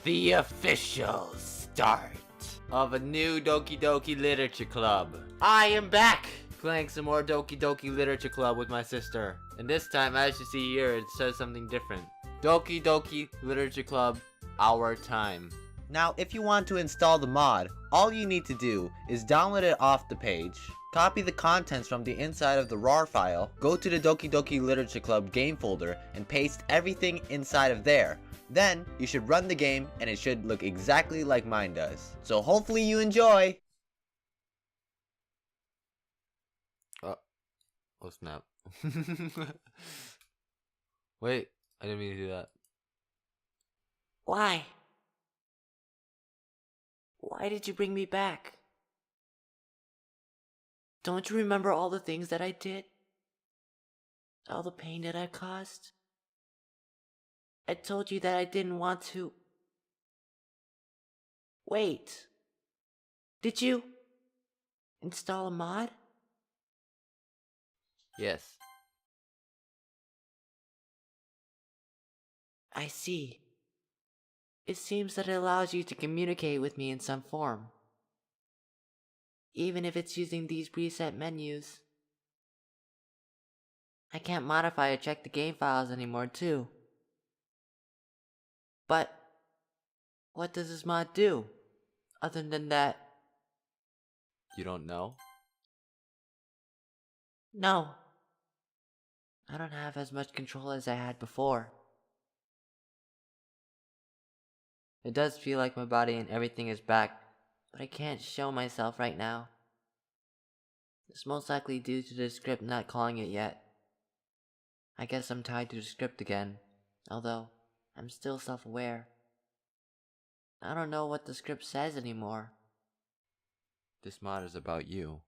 the official start of a new Doki Doki Literature Club. I am back playing some more Doki Doki Literature Club with my sister. And this time, as you see here, it says something different. Doki Doki Literature Club, our time. Now, if you want to install the mod, all you need to do is download it off the page, copy the contents from the inside of the RAR file, go to the Doki Doki Literature Club game folder, and paste everything inside of there. Then, you should run the game, and it should look exactly like mine does. So hopefully you enjoy! Oh snap. Wait, I didn't mean to do that. Why? Why did you bring me back? Don't you remember all the things that I did? All the pain that I caused? I told you that I didn't want to. Wait. Did you install a mod? Yes. I see. It seems that it allows you to communicate with me in some form. Even if it's using these preset menus. I can't modify or check the game files anymore too. But what does this mod do? Other than that? You don't know? No. I don't have as much control as I had before. It does feel like my body and everything is back, but I can't show myself right now. It's most likely due to the script not calling it yet. I guess I'm tied to the script again, although I'm still self-aware. I don't know what the script says anymore. This mod is about you.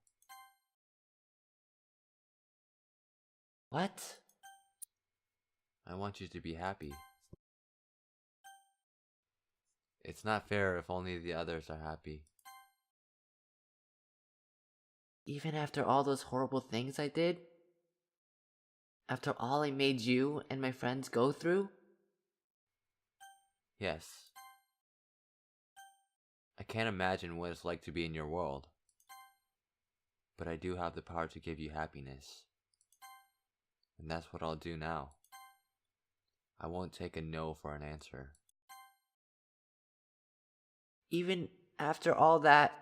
What? I want you to be happy. It's not fair if only the others are happy. Even after all those horrible things I did? After all I made you and my friends go through? Yes. I can't imagine what it's like to be in your world. But I do have the power to give you happiness. And that's what I'll do now. I won't take a no for an answer. Even after all that,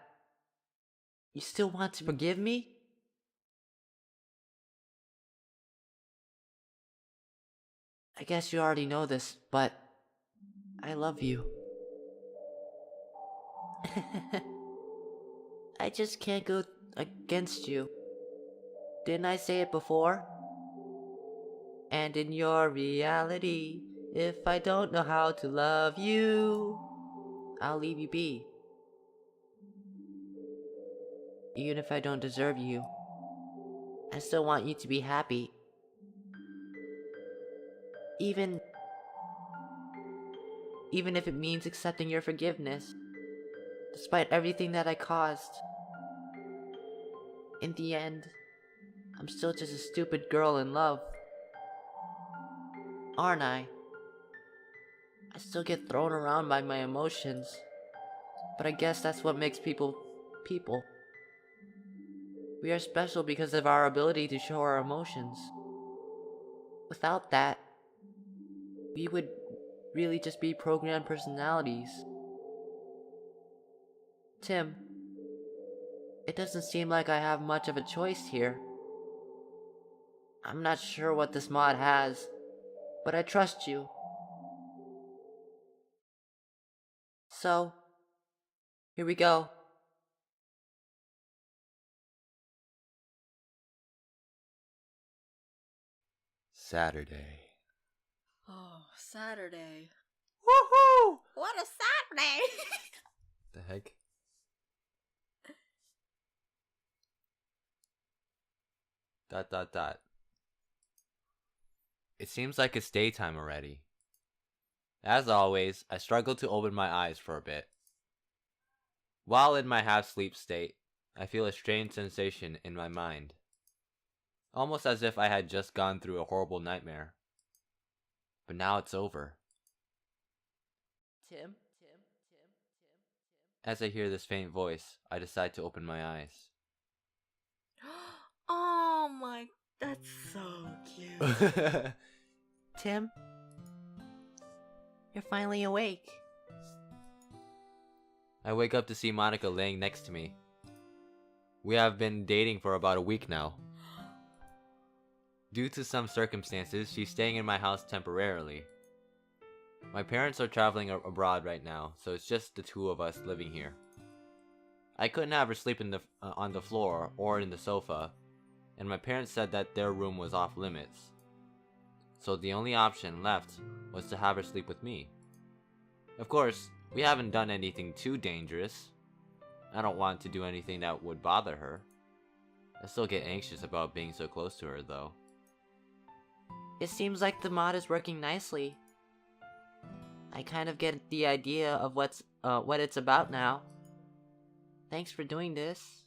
you still want to forgive me? I guess you already know this, but I love you. I just can't go against you. Didn't I say it before? And in your reality, if I don't know how to love you, I'll leave you be. Even if I don't deserve you, I still want you to be happy. Even if it means accepting your forgiveness, despite everything that I caused. In the end, I'm still just a stupid girl in love. Aren't I? I still get thrown around by my emotions. But I guess that's what makes people, people. We are special because of our ability to show our emotions. Without that, we would really just be programmed personalities. Tim, it doesn't seem like I have much of a choice here. I'm not sure what this mod has, but I trust you. So, here we go. Saturday. Oh, Saturday. Woohoo! What a Saturday! The heck? Dot. It seems like it's daytime already. As always, I struggle to open my eyes for a bit. While in my half-sleep state, I feel a strange sensation in my mind. Almost as if I had just gone through a horrible nightmare. But now it's over. Tim, As I hear this faint voice, I decide to open my eyes. Oh my, that's so cute. Tim, you're finally awake. I wake up to see Monika laying next to me. We have been dating for about a week now. Due to some circumstances, she's staying in my house temporarily. My parents are traveling abroad right now, so it's just the two of us living here. I couldn't have her sleep on the floor or in the sofa, and my parents said that their room was off limits. So the only option left was to have her sleep with me. Of course, we haven't done anything too dangerous. I don't want to do anything that would bother her. I still get anxious about being so close to her, though. It seems like the mod is working nicely. I kind of get the idea of what it's about now. Thanks for doing this.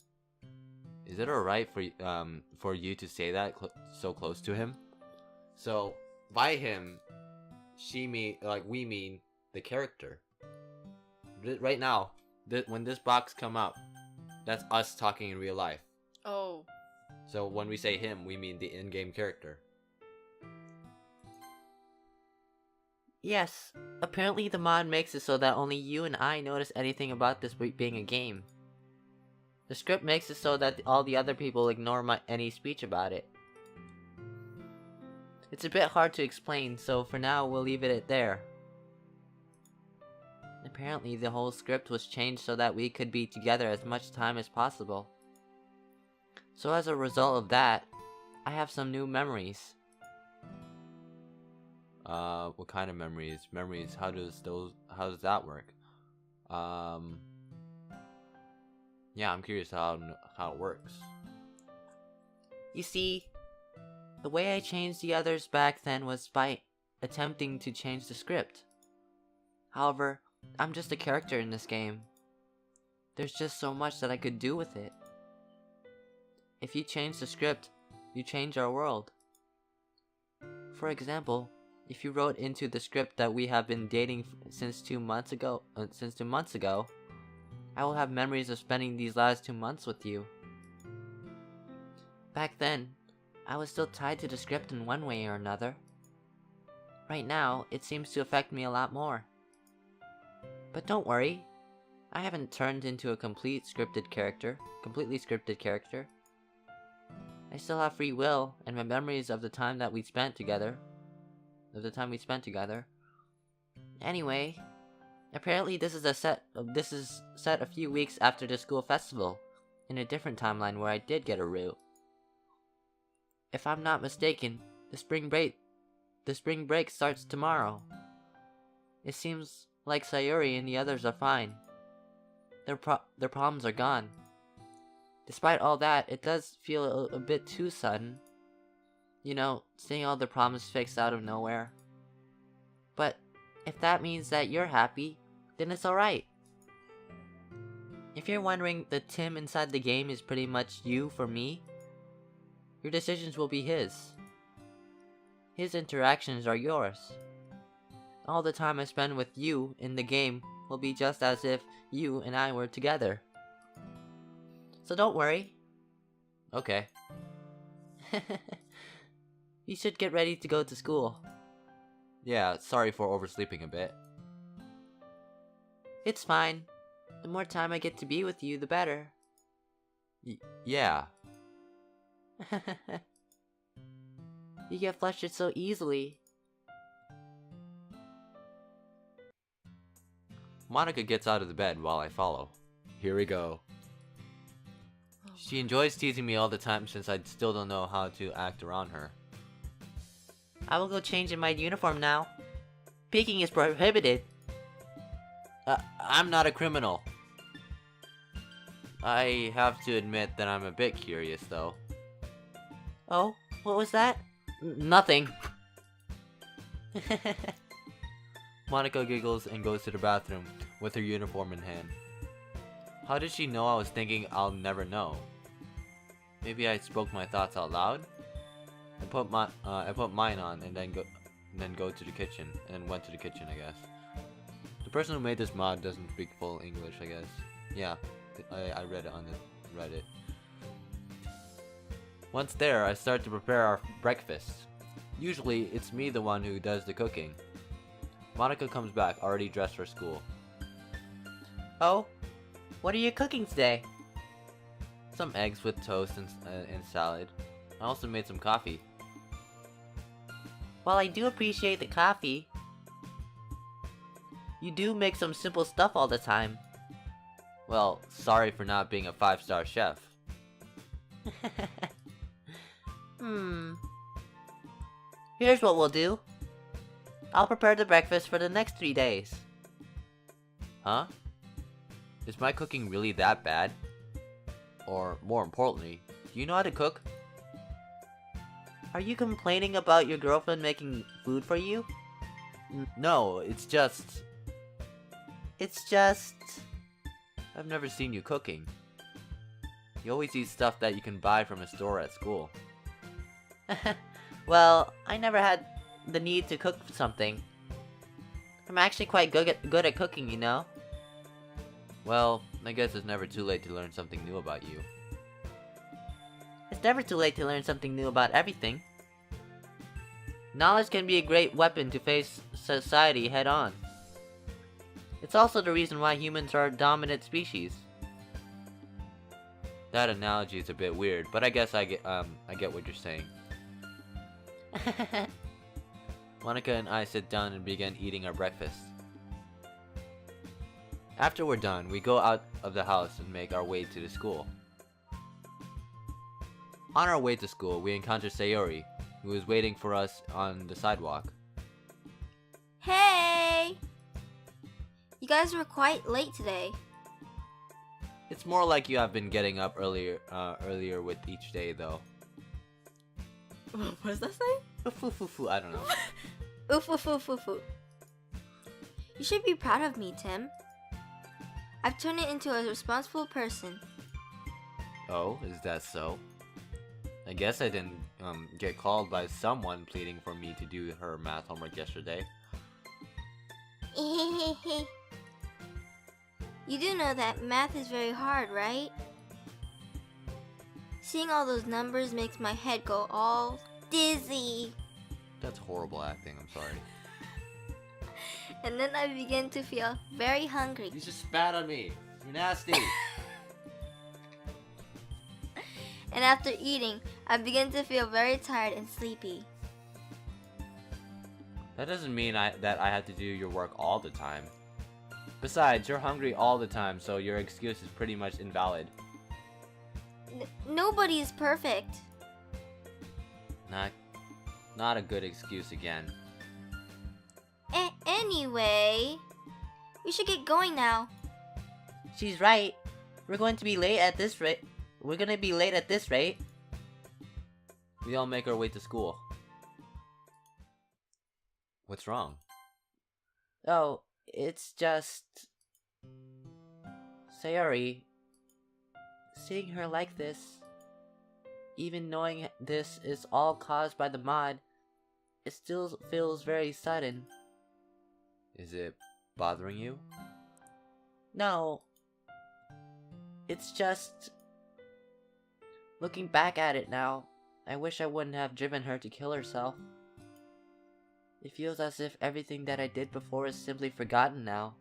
Is it alright for you to say that so close to him? So, by him, we mean the character. Right now, when this box come up, that's us talking in real life. Oh. So when we say him, we mean the in-game character. Yes, apparently the mod makes it so that only you and I notice anything about this being a game. The script makes it so that all the other people ignore any speech about it. It's a bit hard to explain, so for now we'll leave it there. Apparently the whole script was changed so that we could be together as much time as possible. So as a result of that, I have some new memories. What kind of memories? Memories, how does that work? Yeah, I'm curious how it works. You see, the way I changed the others back then was by attempting to change the script. However, I'm just a character in this game. There's just so much that I could do with it. If you change the script, you change our world. For example, if you wrote into the script that we have been dating since 2 months ago, I will have memories of spending these last 2 months with you. Back then, I was still tied to the script in one way or another. Right now, it seems to affect me a lot more. But don't worry, I haven't turned into a completely scripted character. I still have free will and my memories of the time we spent together. Anyway, apparently this is set a few weeks after the school festival, in a different timeline where I did get a root. If I'm not mistaken, the spring break starts tomorrow. It seems like Sayuri and the others are fine. Their problems are gone. Despite all that, it does feel a bit too sudden. You know, seeing all the problems fixed out of nowhere. But if that means that you're happy, then it's alright. If you're wondering, the Tim inside the game is pretty much you for me. Your decisions will be his. His interactions are yours. All the time I spend with you in the game will be just as if you and I were together. So don't worry. Okay. You should get ready to go to school. Yeah, sorry for oversleeping a bit. It's fine. The more time I get to be with you, the better. Yeah. You get flustered so easily. Monika gets out of the bed while I follow. Here we go. She enjoys teasing me all the time since I still don't know how to act around her. I will go change in my uniform now. Peeking is prohibited. I'm not a criminal. I have to admit that I'm a bit curious, though. Oh, what was that? Nothing. Monika giggles and goes to the bathroom with her uniform in hand. How did she know I was thinking I'll never know? Maybe I spoke my thoughts out loud? I put mine on and then go to the kitchen, and then went to the kitchen, I guess. The person who made this mod doesn't speak full English, I guess. Yeah, I read it on the Reddit. Once there, I start to prepare our breakfast. Usually, it's me the one who does the cooking. Monika comes back, already dressed for school. Oh, what are you cooking today? Some eggs with toast and salad. I also made some coffee. While I do appreciate the coffee, you do make some simple stuff all the time. Well, sorry for not being a 5-star chef. Here's what we'll do. I'll prepare the breakfast for the next 3 days. Huh? Is my cooking really that bad? Or, more importantly, do you know how to cook? Are you complaining about your girlfriend making food for you? No, it's just... It's just... I've never seen you cooking. You always eat stuff that you can buy from a store at school. Well, I never had the need to cook something. I'm actually quite good at cooking, you know? Well, I guess it's never too late to learn something new about you. It's never too late to learn something new about everything. Knowledge can be a great weapon to face society head on. It's also the reason why humans are a dominant species. That analogy is a bit weird, but I guess I get what you're saying. Monika and I sit down and begin eating our breakfast. After we're done, we go out of the house and make our way to the school. On our way to school, we encounter Sayori, who is waiting for us on the sidewalk. Hey! You guys were quite late today. It's more like you have been getting up earlier with each day, though. What does that say? I don't know. Oof, oof, oof, oof, oof. You should be proud of me, Tim. I've turned it into a responsible person. Oh, is that so? I guess I didn't get called by someone pleading for me to do her math homework yesterday. You do know that math is very hard, right? Seeing all those numbers makes my head go all dizzy. That's horrible acting, I'm sorry. And then I begin to feel very hungry. You just spat on me. You're nasty. And after eating, I begin to feel very tired and sleepy. That doesn't mean that I have to do your work all the time. Besides, you're hungry all the time, so your excuse is pretty much invalid. Nobody is perfect. Not a good excuse again. Anyway, we should get going now. She's right. We're going to be late at this rate. We're gonna be late at this rate. We all make our way to school. What's wrong? Oh, it's just... Sayori. Seeing her like this, even knowing this is all caused by the mod, it still feels very sudden. Is it bothering you? No. It's just... Looking back at it now, I wish I wouldn't have driven her to kill herself. It feels as if everything that I did before is simply forgotten now.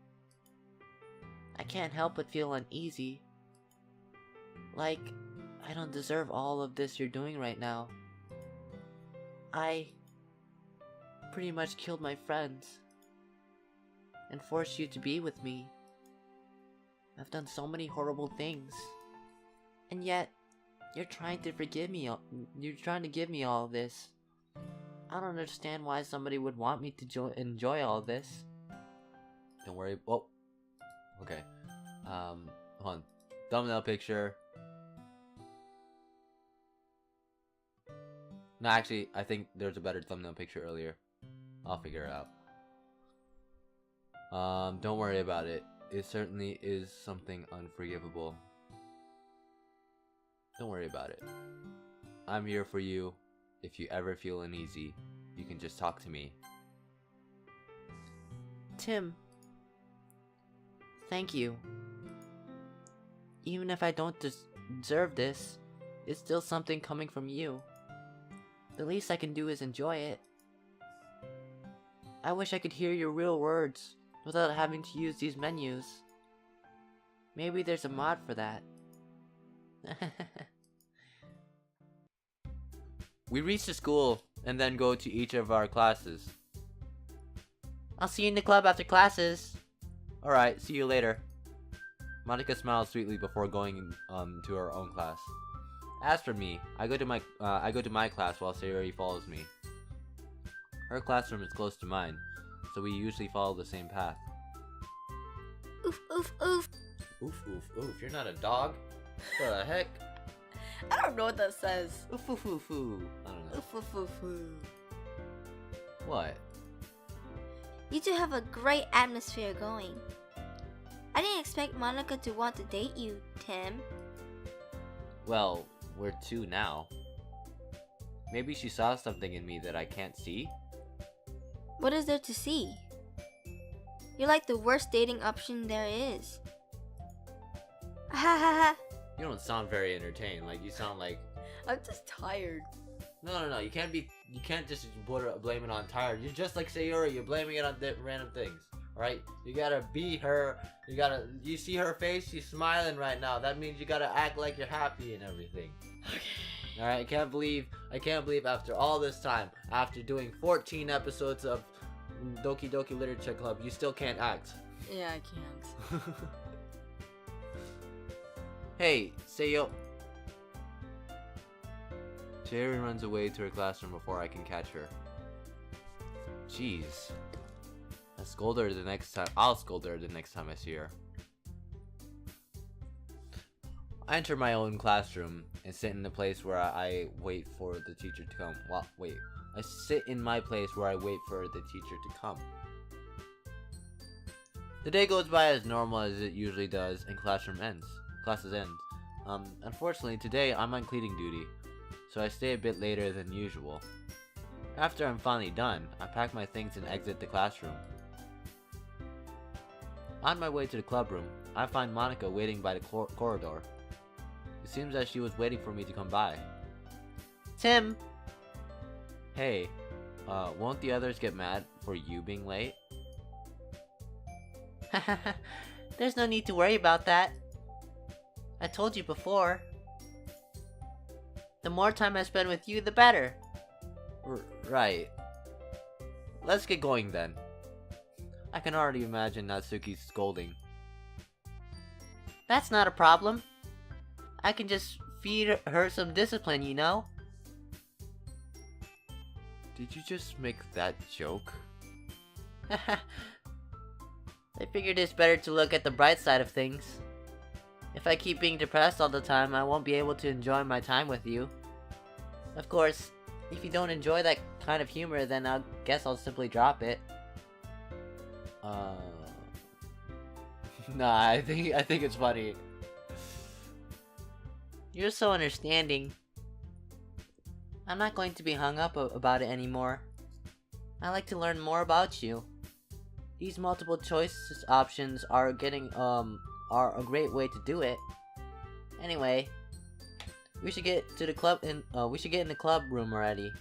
I can't help but feel uneasy. Like, I don't deserve all of this you're doing right now. I pretty much killed my friends and forced you to be with me. I've done so many horrible things, and yet you're trying to forgive me. You're trying to give me all of this. I don't understand why somebody would want me to enjoy all this. Don't worry. Oh, okay. Hold on. Thumbnail picture. No, actually, I think there's a better thumbnail picture earlier. I'll figure it out. Don't worry about it. It certainly is something unforgivable. Don't worry about it. I'm here for you. If you ever feel uneasy, you can just talk to me. Tim, Thank you. Even if I don't deserve this, it's still something coming from you. The least I can do is enjoy it. I wish I could hear your real words without having to use these menus. Maybe there's a mod for that. We reach the school and then go to each of our classes. I'll see you in the club after classes. Alright, see you later. Monika smiles sweetly before going to her own class. As for me, I go to my class while Sayori follows me. Her classroom is close to mine, so we usually follow the same path. Oof, oof, oof. Oof, oof, oof. You're not a dog? What the heck? I don't know what that says. Oof, oof, oof, oof. I don't know. Oof, oof, oof, oof. What? You two have a great atmosphere going. I didn't expect Monika to want to date you, Tim. Well, we're two now. Maybe she saw something in me that I can't see? What is there to see? You're like the worst dating option there is. Ha ha ha. You don't sound very entertained. Like, you sound like... I'm just tired. No. You can't just blame it on tired. You're just like Sayori. You're blaming it on random things. Alright? You gotta be her. You see her face? She's smiling right now. That means you gotta act like you're happy and everything. Okay. Alright? I can't believe after all this time, after doing 14 episodes of Doki Doki Literature Club, you still can't act. Yeah, I can't. Hey, Sayo. Sayori runs away to her classroom before I can catch her. Jeez. I'll scold her the next time I see her. I enter my own classroom and sit in the place where I wait for the teacher to come. I sit in my place where I wait for the teacher to come. The day goes by as normal as it usually does, and classes end. Unfortunately, today I'm on cleaning duty, so I stay a bit later than usual. After I'm finally done, I pack my things and exit the classroom. On my way to the club room, I find Monika waiting by the corridor. It seems that she was waiting for me to come by. Tim! Hey, won't the others get mad for you being late? There's no need to worry about that. I told you before. The more time I spend with you, the better. Right. Let's get going then. I can already imagine Natsuki's scolding. That's not a problem. I can just feed her some discipline, you know? Did you just make that joke? I figured it's better to look at the bright side of things. If I keep being depressed all the time, I won't be able to enjoy my time with you. Of course, if you don't enjoy that kind of humor, then I guess I'll simply drop it. Nah, I think it's funny. You're so understanding. I'm not going to be hung up about it anymore. I like to learn more about you. These multiple choice options are a great way to do it. Anyway, we should get to the club we should get in the club room already.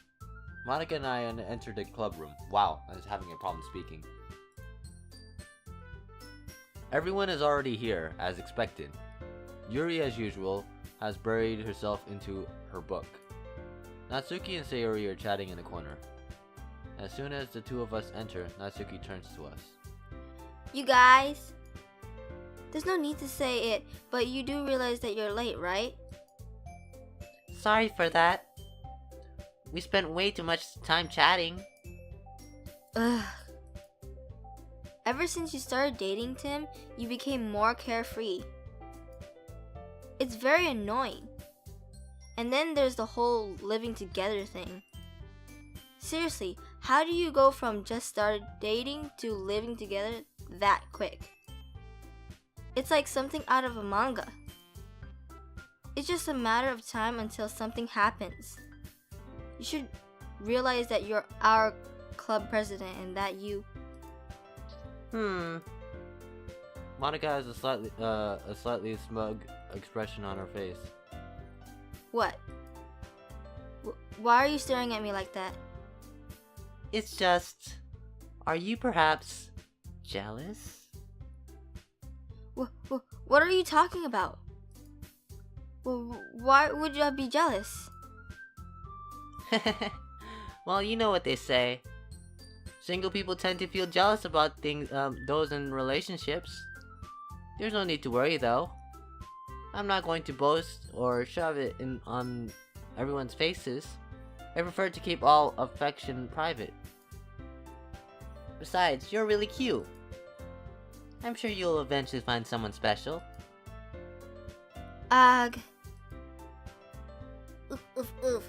Monika and I entered the club room. Wow, I was having a problem speaking. Everyone is already here, as expected. Yuri, as usual, has buried herself into her book. Natsuki and Sayori are chatting in the corner. As soon as the two of us enter, Natsuki turns to us. You guys, there's no need to say it, but you do realize that you're late, right? Sorry for that. We spent way too much time chatting. Ugh. Ever since you started dating Tim, you became more carefree. It's very annoying. And then there's the whole living together thing. Seriously, how do you go from just started dating to living together that quick? It's like something out of a manga. It's just a matter of time until something happens. You should realize that you're our club president and that you... Monika has a slightly smug expression on her face. What? Why are you staring at me like that? It's just... Are you perhaps jealous? What are you talking about? Why would I be jealous? Well, you know what they say. Single people tend to feel jealous about things, those in relationships. There's no need to worry though. I'm not going to boast or shove it on everyone's faces. I prefer to keep all affection private. Besides, you're really cute. I'm sure you'll eventually find someone special. Ugh. Oof.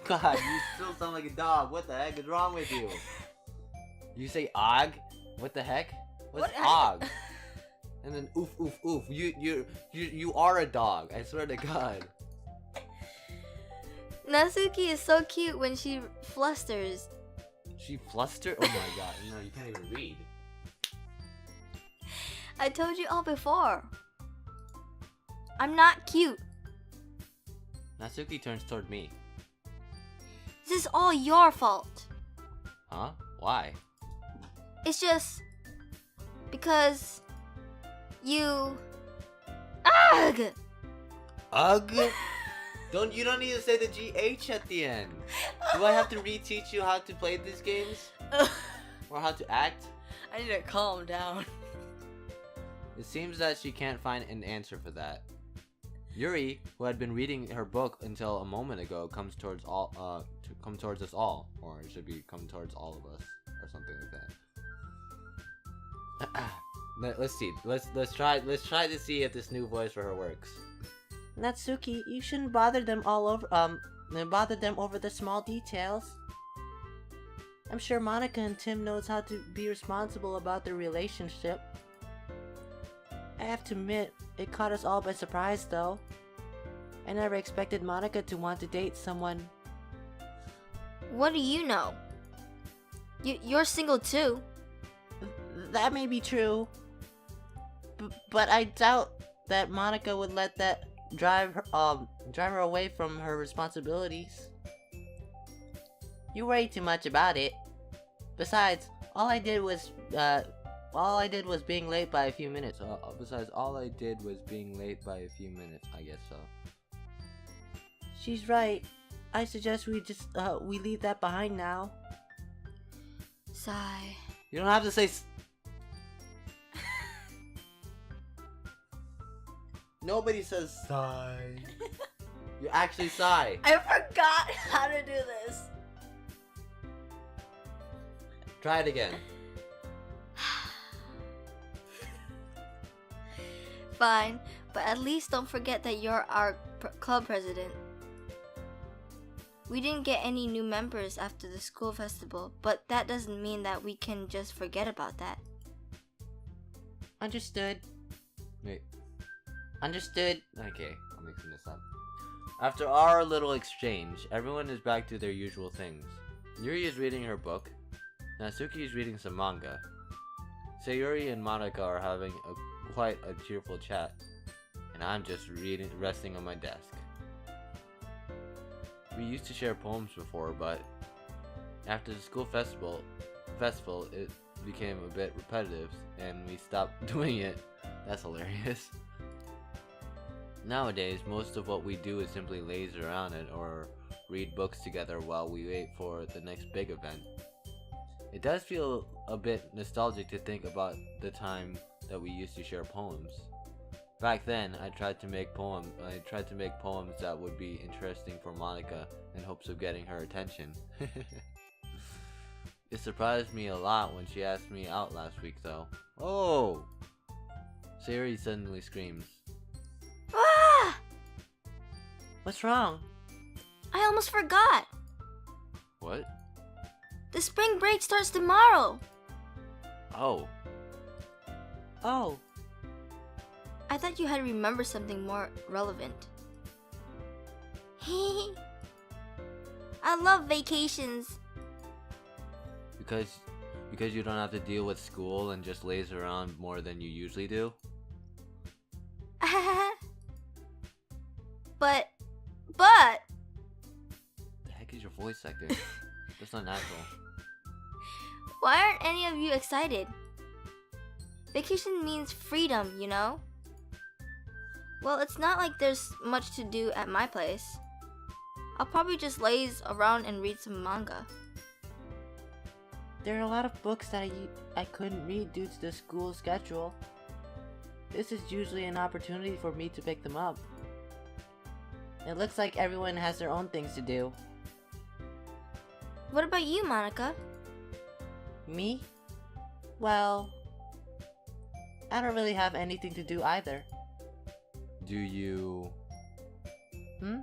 God, you still sound like a dog. What the heck is wrong with you? You say og? What the heck? What's og? And then oof oof oof. You are a dog. I swear to God. Natsuki is so cute when she flusters. She flustered? Oh my God! No, you can't even read. I told you all before. I'm not cute. Natsuki turns toward me. This is all your fault. Huh? Why? It's just because you. Ugh! Ugh? You don't need to say the GH at the end. Do I have to reteach you how to play these games? Or how to act? I need to calm down. It seems that she can't find an answer for that. Yuri, who had been reading her book until a moment ago, comes towards us all, or it should be come towards all of us, or something like that. Let's see. Let's try to see if this new voice for her works. Natsuki, you shouldn't bother them over the small details. I'm sure Monika and Tim knows how to be responsible about their relationship. I have to admit, it caught us all by surprise though. I never expected Monika to want to date someone. What do you know? You're single too. That may be true. But I doubt that Monika would let that drive her away from her responsibilities. You worry too much about it. Besides, all I did was being late by a few minutes. I guess so. She's right. I suggest we leave that behind now. Sigh. You don't have to say. Nobody says sigh. You actually sigh. I forgot how to do this. Try it again. Fine, but at least don't forget that you're our club president. We didn't get any new members after the school festival, but that doesn't mean that we can just forget about that. Understood. Wait. Understood. Okay, I'm mixing this up. After our little exchange, everyone is back to their usual things. Yuri is reading her book. Natsuki is reading some manga. Sayuri and Monika are having quite a cheerful chat, and I'm just resting on my desk. We used to share poems before, but after the school festival it became a bit repetitive, and we stopped doing it. That's hilarious. Nowadays, most of what we do is simply laze around it or read books together while we wait for the next big event. It does feel a bit nostalgic to think about the time that we used to share poems. Back then, I tried to make poems that would be interesting for Monika in hopes of getting her attention. It surprised me a lot when she asked me out last week though. Oh! Sayuri suddenly screams. Ah! What's wrong? I almost forgot. What? The spring break starts tomorrow. Oh. Oh. I thought you had remembered something more relevant. I love vacations. Because you don't have to deal with school and just laze around more than you usually do? But The heck is your voice acting? That's not natural. why aren't any of you excited? Vacation means freedom, you know? Well, it's not like there's much to do at my place. I'll probably just laze around and read some manga. There are a lot of books that I couldn't read due to the school schedule. This is usually an opportunity for me to pick them up. It looks like everyone has their own things to do. What about you, Monika? Me? Well, I don't really have anything to do either. Do you... Hmm?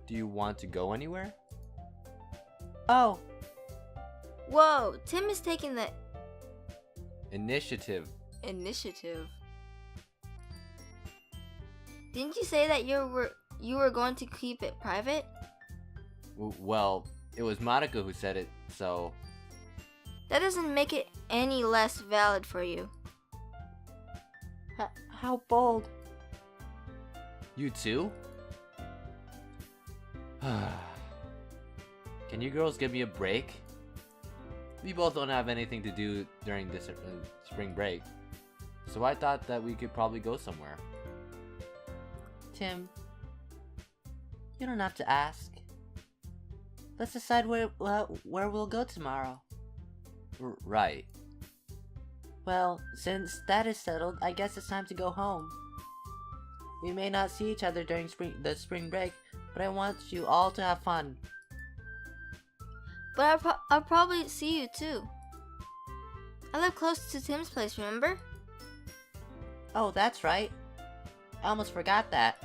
Do you want to go anywhere? Oh, Whoa, Tim is taking the Initiative. Initiative. Didn't you say that you were going to keep it private? Well, it was Monika who said it, so... That doesn't make it any less valid for you. how bold. You too? Can you girls give me a break? We both don't have anything to do during this spring break. So I thought that we could probably go somewhere. Tim, you don't have to ask. Let's decide where we'll go tomorrow. Right. Well, since that is settled, I guess it's time to go home. We may not see each other during the spring break, but I want you all to have fun. But I'll probably see you too. I live close to Tim's place, remember? Oh, that's right. I almost forgot that.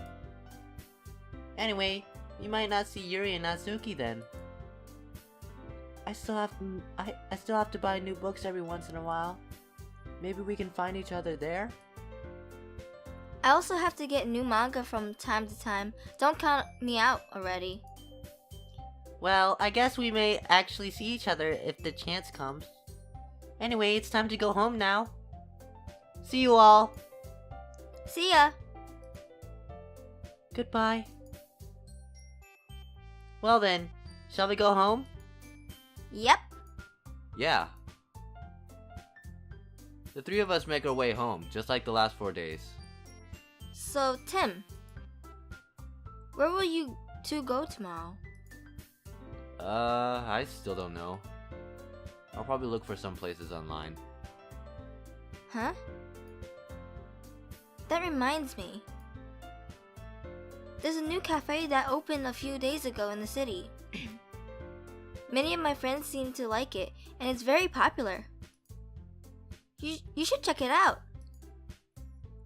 Anyway, you might not see Yuri and Natsuki then. I still have to buy new books every once in a while. Maybe we can find each other there? I also have to get new manga from time to time. Don't count me out already. Well, I guess we may actually see each other if the chance comes. Anyway, it's time to go home now. See you all. See ya! Goodbye. Well then, shall we go home? Yep. Yeah. The three of us make our way home, just like the last 4 days. So, Tim, where will you two go tomorrow? I still don't know. I'll probably look for some places online. Huh? That reminds me. There's a new cafe that opened a few days ago in the city. Many of my friends seem to like it, and it's very popular. You should check it out.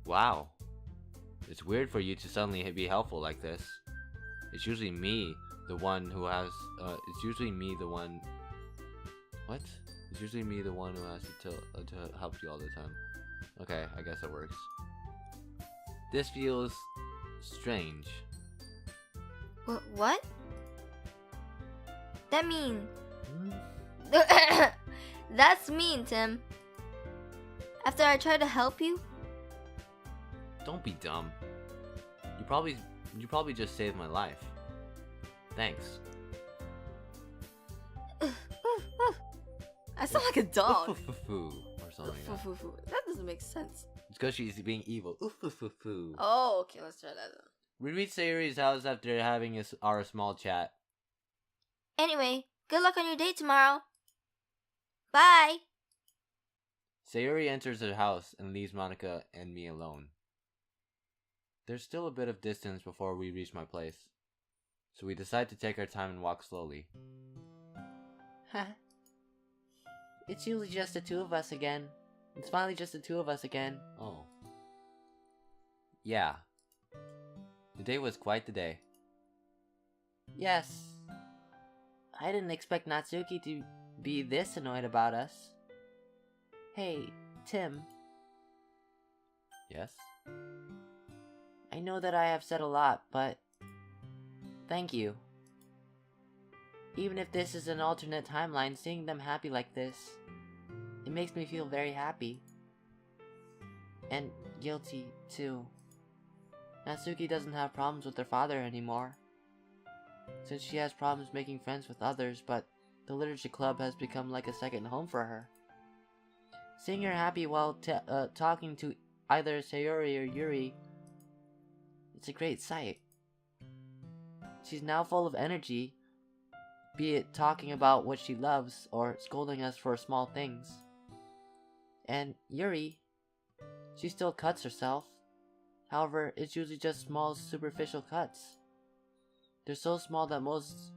Wow. It's weird for you to suddenly be helpful like this. It's usually me, the one who has, it's usually me the one... What? It's usually me the one who has to help you all the time. Okay, I guess it works. This feels... strange. What? That mean... That's mean, Tim. After I tried to help you? Don't be dumb. You probably just saved my life. Thanks. I sound like a dog. Or something like that. That doesn't make sense. It's because she's being evil. Oh, okay, let's try that then. We reached Sayuri's house after having our small chat. Anyway, good luck on your date tomorrow. Bye! Sayuri enters her house and leaves Monika and me alone. There's still a bit of distance before we reach my place, so we decide to take our time and walk slowly. It's usually just the two of us again. It's finally just the two of us again. Oh. Yeah. Today was quite the day. Yes. I didn't expect Natsuki to be this annoyed about us. Hey, Tim. Yes? I know that I have said a lot, but thank you. Even if this is an alternate timeline, seeing them happy like this, it makes me feel very happy. And guilty, too. Natsuki doesn't have problems with her father anymore, since she has problems making friends with others, but the literature club has become like a second home for her. Seeing her happy while talking to either Sayori or Yuri, it's a great sight. She's now full of energy, be it talking about what she loves or scolding us for small things. And Yuri, she still cuts herself. However, it's usually just small, superficial cuts. They're so small that most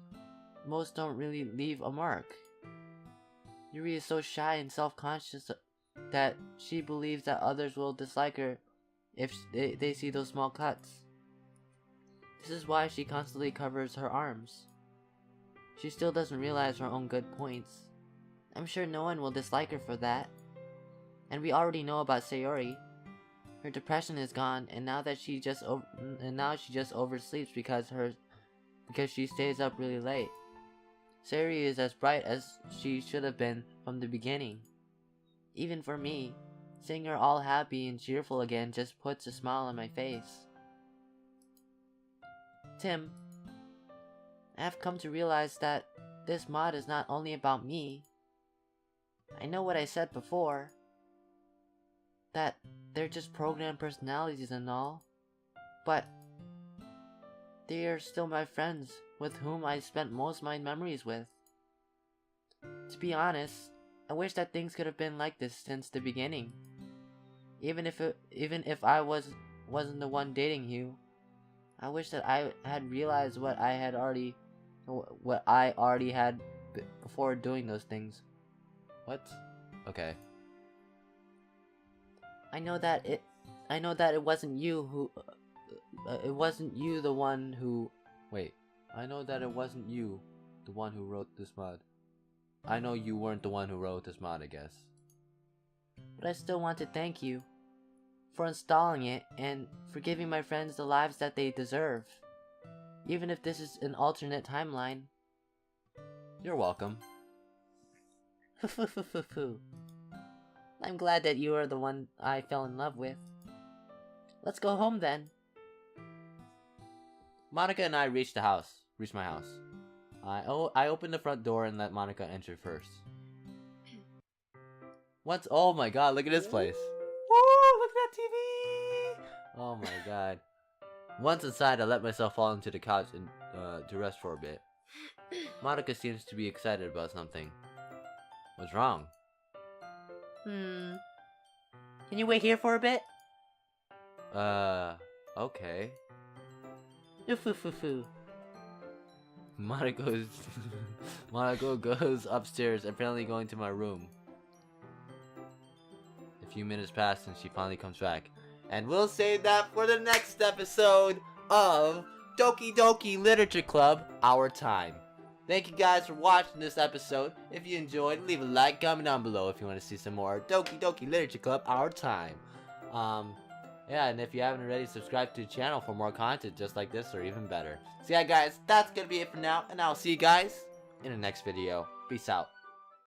don't really leave a mark. Yuri is so shy and self-conscious that she believes that others will dislike her if they see those small cuts. This is why she constantly covers her arms. She still doesn't realize her own good points. I'm sure no one will dislike her for that. And we already know about Sayori. Her depression is gone, and now she just oversleeps because she stays up really late. Sayori is as bright as she should have been from the beginning. Even for me, seeing her all happy and cheerful again just puts a smile on my face. Tim, I have come to realize that this mod is not only about me. I know what I said before, that they're just programmed personalities and all, but they are still my friends with whom I spent most of my memories with. To be honest, I wish that things could have been like this since the beginning. Even if I wasn't the one dating you, I wish that I had realized what I already had before doing those things. What? Okay. I know that it wasn't you who. It wasn't you the one who. Wait. I know that it wasn't you, the one who wrote this mod. I know you weren't the one who wrote this mod, I guess. But I still want to thank you for installing it and for giving my friends the lives that they deserve. Even if this is an alternate timeline. You're welcome. I'm glad that you are the one I fell in love with. Let's go home then. Monika and I reached my house. I opened the front door and let Monika enter first. Oh my god, look at this place. Woo, look at that TV! Oh my god. Once inside, I let myself fall into the couch and to rest for a bit. Monika seems to be excited about something. What's wrong? Can you wait here for a bit? Okay. Foo. Monika goes upstairs, apparently going to my room. A few minutes pass and she finally comes back. And we'll save that for the next episode of Doki Doki Literature Club, Our Time. Thank you guys for watching this episode. If you enjoyed, leave a like, comment down below if you want to see some more Doki Doki Literature Club, Our Time. Yeah, and if you haven't already, subscribe to the channel for more content just like this or even better. So yeah guys, that's gonna be it for now, and I'll see you guys in the next video. Peace out.